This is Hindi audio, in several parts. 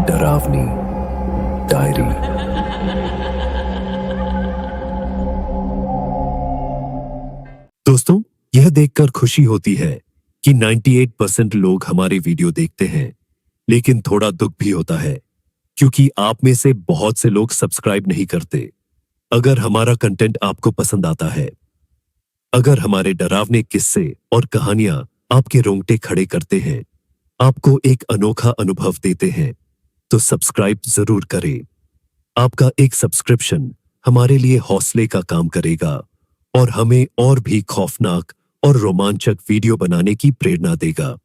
डरावनी डायरी। दोस्तों, यह देखकर खुशी होती है कि 98% लोग हमारे वीडियो देखते हैं, लेकिन थोड़ा दुख भी होता है क्योंकि आप में से बहुत से लोग सब्सक्राइब नहीं करते। अगर हमारा कंटेंट आपको पसंद आता है, अगर हमारे डरावने किस्से और कहानियां आपके रोंगटे खड़े करते हैं, आपको एक अनोखा अनुभव देते हैं, तो सब्सक्राइब जरूर करें। आपका एक सब्सक्रिप्शन हमारे लिए हौसले का काम करेगा और हमें और भी खौफनाक और रोमांचक वीडियो बनाने की प्रेरणा देगा।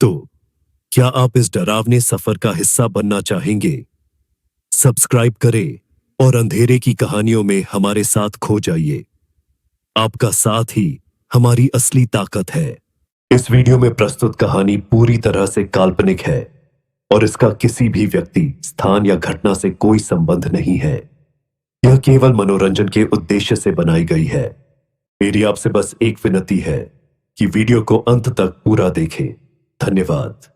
तो क्या आप इस डरावने सफर का हिस्सा बनना चाहेंगे? सब्सक्राइब करें और अंधेरे की कहानियों में हमारे साथ खो जाइए। आपका साथ ही हमारी असली ताकत है। इस वीडियो में प्रस्तुत कहानी पूरी तरह से काल्पनिक है और इसका किसी भी व्यक्ति, स्थान या घटना से कोई संबंध नहीं है। यह केवल मनोरंजन के उद्देश्य से बनाई गई है। मेरी आपसे बस एक विनती है कि वीडियो को अंत तक पूरा देखें। धन्यवाद।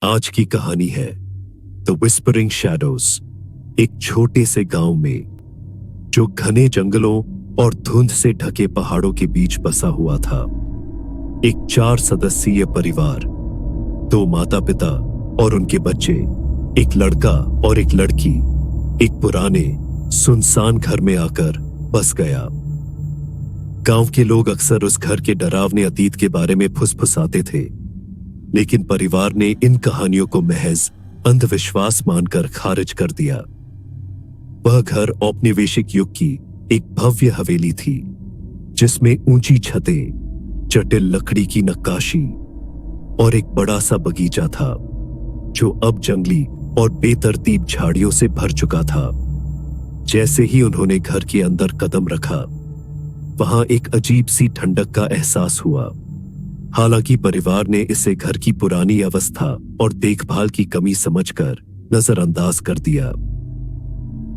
आज की कहानी है द विस्परिंग शैडोज। एक छोटे से गांव में जो घने जंगलों और धुंध से ढके पहाड़ों के बीच बसा हुआ था, एक 4 सदस्यीय परिवार, 2 माता पिता और उनके बच्चे, एक लड़का और एक लड़की, एक पुराने सुनसान घर में आकर बस गया। गांव के लोग अक्सर उस घर के डरावने अतीत के बारे में फुसफुसाते थे, लेकिन परिवार ने इन कहानियों को महज अंधविश्वास मानकर खारिज कर दिया। वह घर औपनिवेशिक युग की एक भव्य हवेली थी, जिसमें ऊंची छतें, जटिल लकड़ी की नक्काशी और एक बड़ा सा बगीचा था, जो अब जंगली और बेतरतीब झाड़ियों से भर चुका था। जैसे ही उन्होंने घर के अंदर कदम रखा, वहां एक अजीब सी ठंडक का एहसास हुआ। हालांकि परिवार ने इसे घर की पुरानी अवस्था और देखभाल की कमी समझकर नजरअंदाज कर दिया।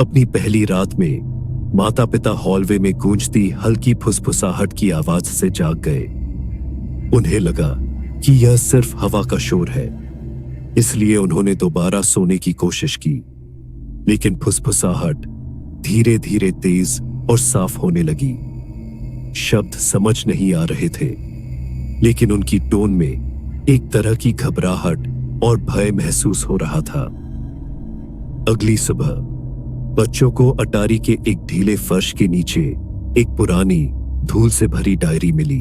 अपनी पहली रात में माता पिता हॉलवे में गूंजती हल्की फुसफुसाहट की आवाज से जाग गए। उन्हें लगा कि यह सिर्फ हवा का शोर है, इसलिए उन्होंने दोबारा सोने की कोशिश की, लेकिन फुसफुसाहट धीरे धीरे तेज और साफ होने लगी। शब्द समझ नहीं आ रहे थे, लेकिन उनकी टोन में एक तरह की घबराहट और भय महसूस हो रहा था। अगली सुबह बच्चों को अटारी के एक ढीले फर्श के नीचे एक पुरानी धूल से भरी डायरी मिली।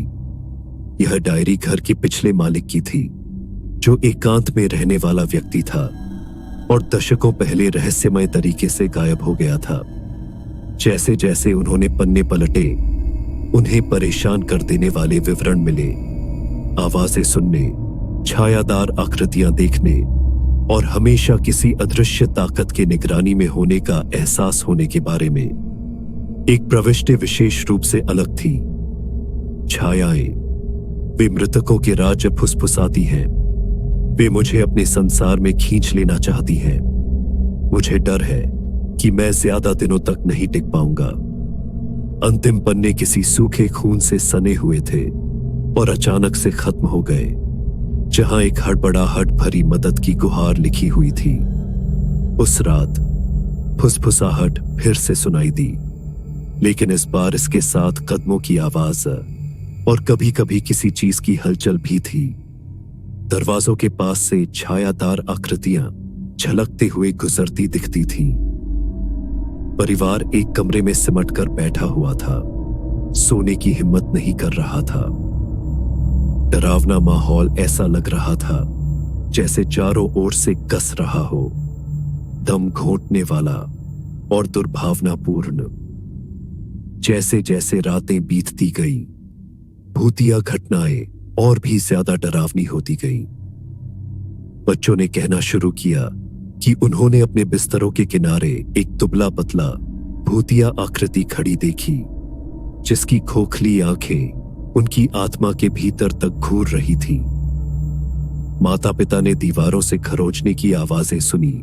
यह डायरी घर के पिछले मालिक की थी, जो एकांत में रहने वाला व्यक्ति था और दशकों पहले रहस्यमय तरीके से गायब हो गया था। जैसे जैसे उन्होंने पन्ने पलटे, उन्हें परेशान कर देने वाले विवरण मिले। आवाजें सुनने, छायादार आकृतियां देखने और हमेशा किसी अदृश्य ताकत के निगरानी में होने का एहसास होने के बारे में। एक प्रविष्टि विशेष रूप से अलग थी। छायाएं, वे मृतकों के राज्य फुसफुसाती हैं। वे मुझे अपने संसार में खींच लेना चाहती हैं। मुझे डर है कि मैं ज्यादा दिनों तक नहीं टिक पाऊंगा। अंतिम पन्ने किसी सूखे खून से सने हुए थे और अचानक से खत्म हो गए, जहां एक हड़बड़ाहट भरी मदद की गुहार लिखी हुई थी। उस रात फुसफुसाहट फिर से सुनाई दी, लेकिन इस बार इसके साथ कदमों की आवाज और कभी कभी किसी चीज की हलचल भी थी। दरवाजों के पास से छायादार आकृतियां झलकते हुए गुजरती दिखती थीं। परिवार एक कमरे में सिमटकर बैठा हुआ था, सोने की हिम्मत नहीं कर रहा था। डरावना माहौल ऐसा लग रहा था जैसे चारों ओर से कस रहा हो, दम घोंटने वाला और दुर्भावनापूर्ण। जैसे जैसे रातें बीतती गई, भूतिया घटनाएं और भी ज्यादा डरावनी होती गईं। बच्चों ने कहना शुरू किया कि उन्होंने अपने बिस्तरों के किनारे एक दुबला पतला भूतिया आकृति खड़ी देखी, जिसकी खोखली आंखें उनकी आत्मा के भीतर तक घूर रही थी। माता पिता ने दीवारों से खरोंचने की आवाजें सुनी,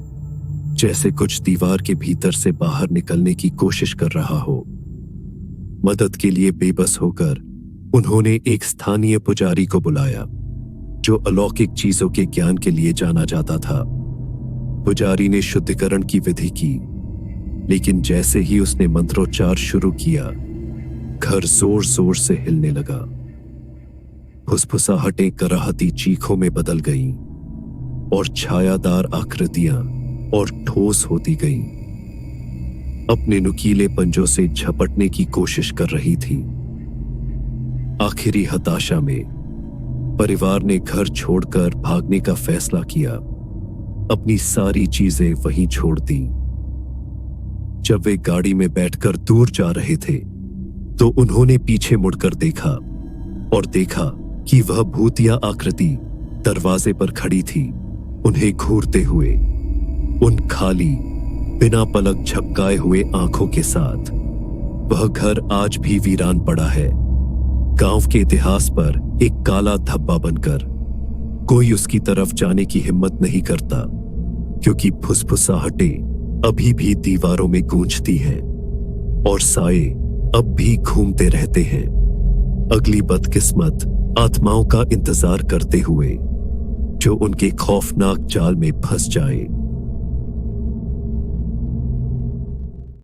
जैसे कुछ दीवार के भीतर से बाहर निकलने की कोशिश कर रहा हो। मदद के लिए बेबस होकर उन्होंने एक स्थानीय पुजारी को बुलाया, जो अलौकिक चीजों के ज्ञान के लिए जाना जाता था। पुजारी ने शुद्धिकरण की विधि की, लेकिन जैसे ही उसने मंत्रोच्चार शुरू किया, घर जोर जोर से हिलने लगा। फुसफुसाहटें कराहती चीखों में बदल गईं और छायादार आकृतियां और ठोस होती गईं। अपने नुकीले पंजों से झपटने की कोशिश कर रही थी। आखिरी हताशा में परिवार ने घर छोड़कर भागने का फैसला किया। अपनी सारी चीजें वहीं छोड़ दी। जब वे गाड़ी में बैठकर दूर जा रहे थे, तो उन्होंने पीछे मुड़कर देखा और देखा कि वह भूतिया आकृति दरवाजे पर खड़ी थी, उन्हें घूरते हुए, उन खाली बिना पलक झपकाए हुए आंखों के साथ। वह घर आज भी वीरान पड़ा है, गांव के इतिहास पर एक काला धब्बा बनकर। कोई उसकी तरफ जाने की हिम्मत नहीं करता, क्योंकि फुसफुसाहटें अभी भी दीवारों में गूंजती हैं और साए अब भी घूमते रहते हैं, अगली बदकिस्मत आत्माओं का इंतजार करते हुए, जो उनके खौफनाक जाल में फंस जाए।